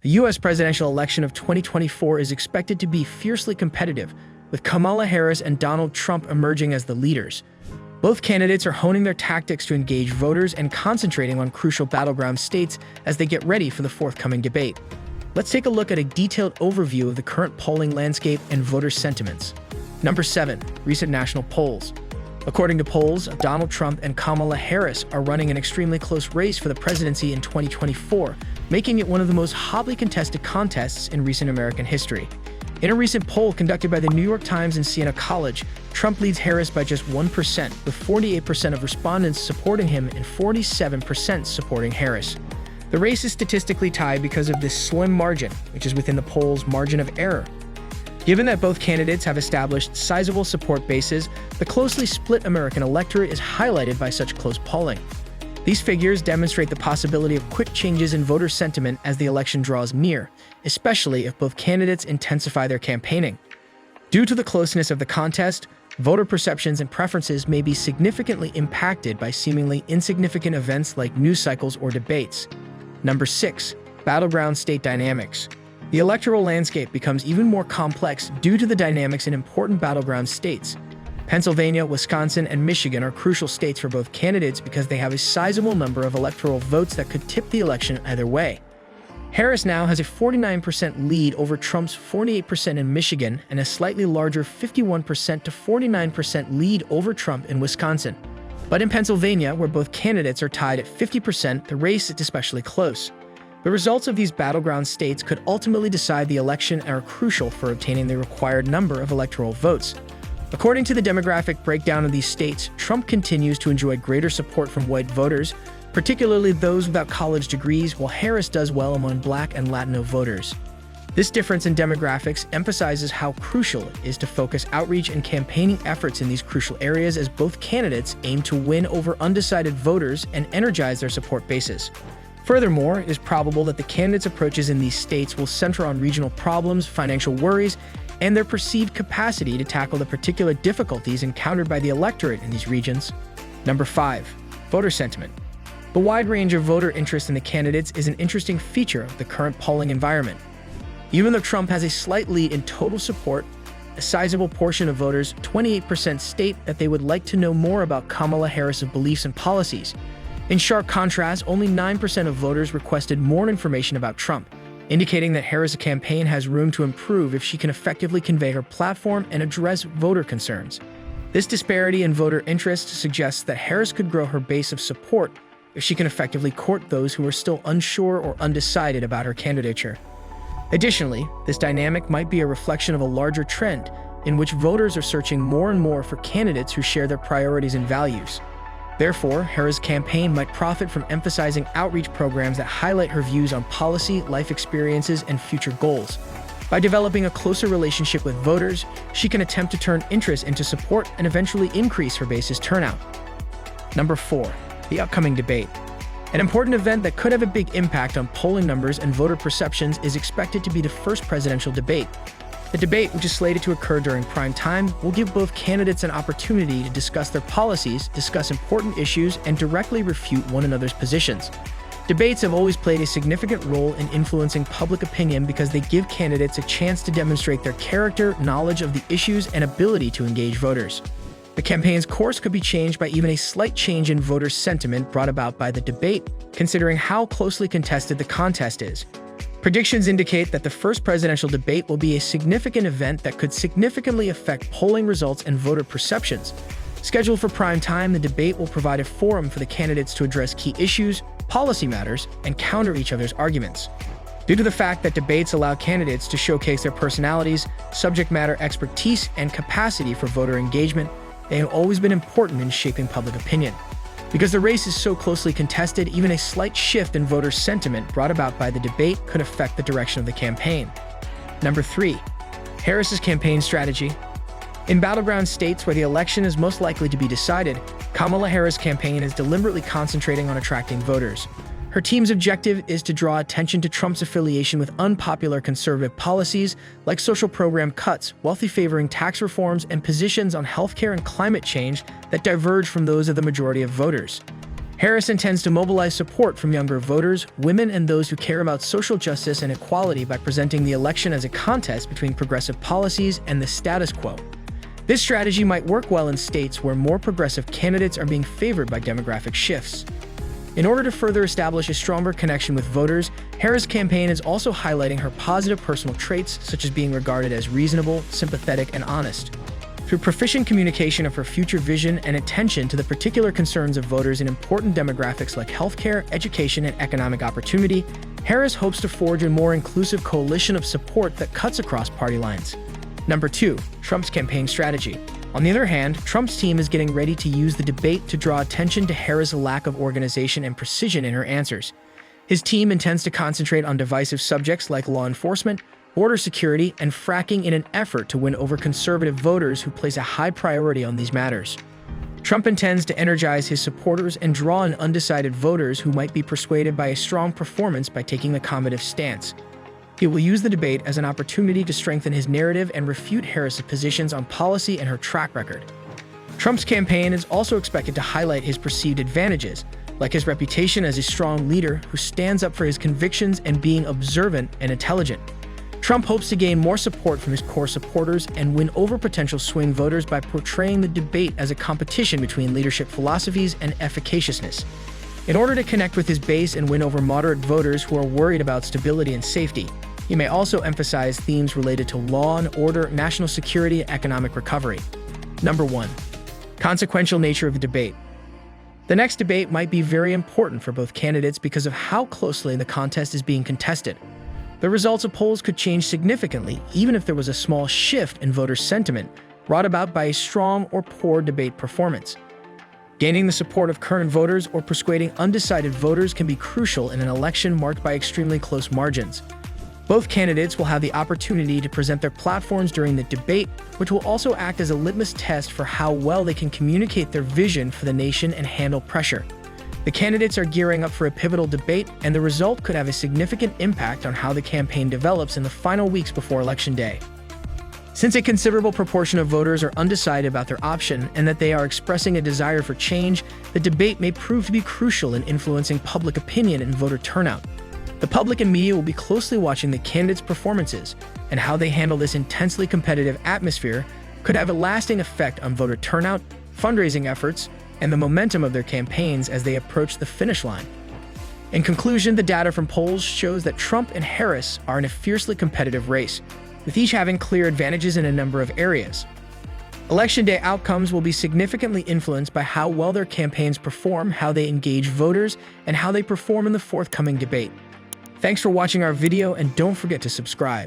The U.S. presidential election of 2024 is expected to be fiercely competitive, with Kamala Harris and Donald Trump emerging as the leaders. Both candidates are honing their tactics to engage voters and concentrating on crucial battleground states as they get ready for the forthcoming debate. Let's take a look at a detailed overview of the current polling landscape and voter sentiments. Number 7. Recent national polls. According to polls, Donald Trump and Kamala Harris are running an extremely close race for the presidency in 2024, making it one of the most hotly contested contests in recent American history. In a recent poll conducted by the New York Times and Siena College, Trump leads Harris by just 1%, with 48% of respondents supporting him and 47% supporting Harris. The race is statistically tied because of this slim margin, which is within the poll's margin of error. Given that both candidates have established sizable support bases, the closely split American electorate is highlighted by such close polling. These figures demonstrate the possibility of quick changes in voter sentiment as the election draws near, especially if both candidates intensify their campaigning. Due to the closeness of the contest, voter perceptions and preferences may be significantly impacted by seemingly insignificant events like news cycles or debates. Number 6. Battleground state dynamics. The electoral landscape becomes even more complex due to the dynamics in important battleground states. Pennsylvania, Wisconsin, and Michigan are crucial states for both candidates because they have a sizable number of electoral votes that could tip the election either way. Harris now has a 49% lead over Trump's 48% in Michigan and a slightly larger 51% to 49% lead over Trump in Wisconsin. But in Pennsylvania, where both candidates are tied at 50%, the race is especially close. The results of these battleground states could ultimately decide the election and are crucial for obtaining the required number of electoral votes. According to the demographic breakdown of these states, Trump continues to enjoy greater support from white voters, particularly those without college degrees, while Harris does well among Black and Latino voters. This difference in demographics emphasizes how crucial it is to focus outreach and campaigning efforts in these crucial areas as both candidates aim to win over undecided voters and energize their support bases. Furthermore, it is probable that the candidates' approaches in these states will center on regional problems, financial worries, and their perceived capacity to tackle the particular difficulties encountered by the electorate in these regions. Number 5. Voter sentiment. The wide range of voter interest in the candidates is an interesting feature of the current polling environment. Even though Trump has a slight lead in total support, a sizable portion of voters, 28%, state that they would like to know more about Kamala Harris's beliefs and policies. In sharp contrast, only 9% of voters requested more information about Trump, indicating that Harris' campaign has room to improve if she can effectively convey her platform and address voter concerns. This disparity in voter interest suggests that Harris could grow her base of support if she can effectively court those who are still unsure or undecided about her candidature. Additionally, this dynamic might be a reflection of a larger trend in which voters are searching more and more for candidates who share their priorities and values. Therefore, Harris' campaign might profit from emphasizing outreach programs that highlight her views on policy, life experiences, and future goals. By developing a closer relationship with voters, she can attempt to turn interest into support and eventually increase her base's turnout. Number 4. The upcoming debate. An important event that could have a big impact on polling numbers and voter perceptions is expected to be the first presidential debate. The debate, which is slated to occur during prime time, will give both candidates an opportunity to discuss their policies, discuss important issues, and directly refute one another's positions. Debates have always played a significant role in influencing public opinion because they give candidates a chance to demonstrate their character, knowledge of the issues, and ability to engage voters. The campaign's course could be changed by even a slight change in voter sentiment brought about by the debate, considering how closely contested the contest is. Predictions indicate that the first presidential debate will be a significant event that could significantly affect polling results and voter perceptions. Scheduled for prime time, the debate will provide a forum for the candidates to address key issues, policy matters, and counter each other's arguments. Due to the fact that debates allow candidates to showcase their personalities, subject matter expertise, and capacity for voter engagement, they have always been important in shaping public opinion. Because the race is so closely contested, even a slight shift in voter sentiment brought about by the debate could affect the direction of the campaign. Number 3. Harris's campaign strategy. In battleground states where the election is most likely to be decided, Kamala Harris' campaign is deliberately concentrating on attracting voters. Her team's objective is to draw attention to Trump's affiliation with unpopular conservative policies like social program cuts, wealthy-favoring tax reforms, and positions on healthcare and climate change that diverge from those of the majority of voters. Harris intends to mobilize support from younger voters, women, and those who care about social justice and equality by presenting the election as a contest between progressive policies and the status quo. This strategy might work well in states where more progressive candidates are being favored by demographic shifts. In order to further establish a stronger connection with voters, Harris' campaign is also highlighting her positive personal traits, such as being regarded as reasonable, sympathetic, and honest. Through proficient communication of her future vision and attention to the particular concerns of voters in important demographics like healthcare, education, and economic opportunity, Harris hopes to forge a more inclusive coalition of support that cuts across party lines. Number 2. Trump's campaign strategy. On the other hand, Trump's team is getting ready to use the debate to draw attention to Harris' lack of organization and precision in her answers. His team intends to concentrate on divisive subjects like law enforcement, border security, and fracking in an effort to win over conservative voters who place a high priority on these matters. Trump intends to energize his supporters and draw in undecided voters who might be persuaded by a strong performance by taking a combative stance. He will use the debate as an opportunity to strengthen his narrative and refute Harris's positions on policy and her track record. Trump's campaign is also expected to highlight his perceived advantages, like his reputation as a strong leader who stands up for his convictions and being observant and intelligent. Trump hopes to gain more support from his core supporters and win over potential swing voters by portraying the debate as a competition between leadership philosophies and efficaciousness. In order to connect with his base and win over moderate voters who are worried about stability and safety, he may also emphasize themes related to law and order, national security, and economic recovery. Number 1. Consequential nature of the debate. The next debate might be very important for both candidates because of how closely the contest is being contested. The results of polls could change significantly, even if there was a small shift in voter sentiment brought about by a strong or poor debate performance. Gaining the support of current voters or persuading undecided voters can be crucial in an election marked by extremely close margins. Both candidates will have the opportunity to present their platforms during the debate, which will also act as a litmus test for how well they can communicate their vision for the nation and handle pressure. The candidates are gearing up for a pivotal debate, and the result could have a significant impact on how the campaign develops in the final weeks before Election Day. Since a considerable proportion of voters are undecided about their option and that they are expressing a desire for change, the debate may prove to be crucial in influencing public opinion and voter turnout. The public and media will be closely watching the candidates' performances, and how they handle this intensely competitive atmosphere could have a lasting effect on voter turnout, fundraising efforts, and the momentum of their campaigns as they approach the finish line. In conclusion, the data from polls shows that Trump and Harris are in a fiercely competitive race, with each having clear advantages in a number of areas. Election day outcomes will be significantly influenced by how well their campaigns perform, how they engage voters, and how they perform in the forthcoming debate. Thanks for watching our video, and don't forget to subscribe.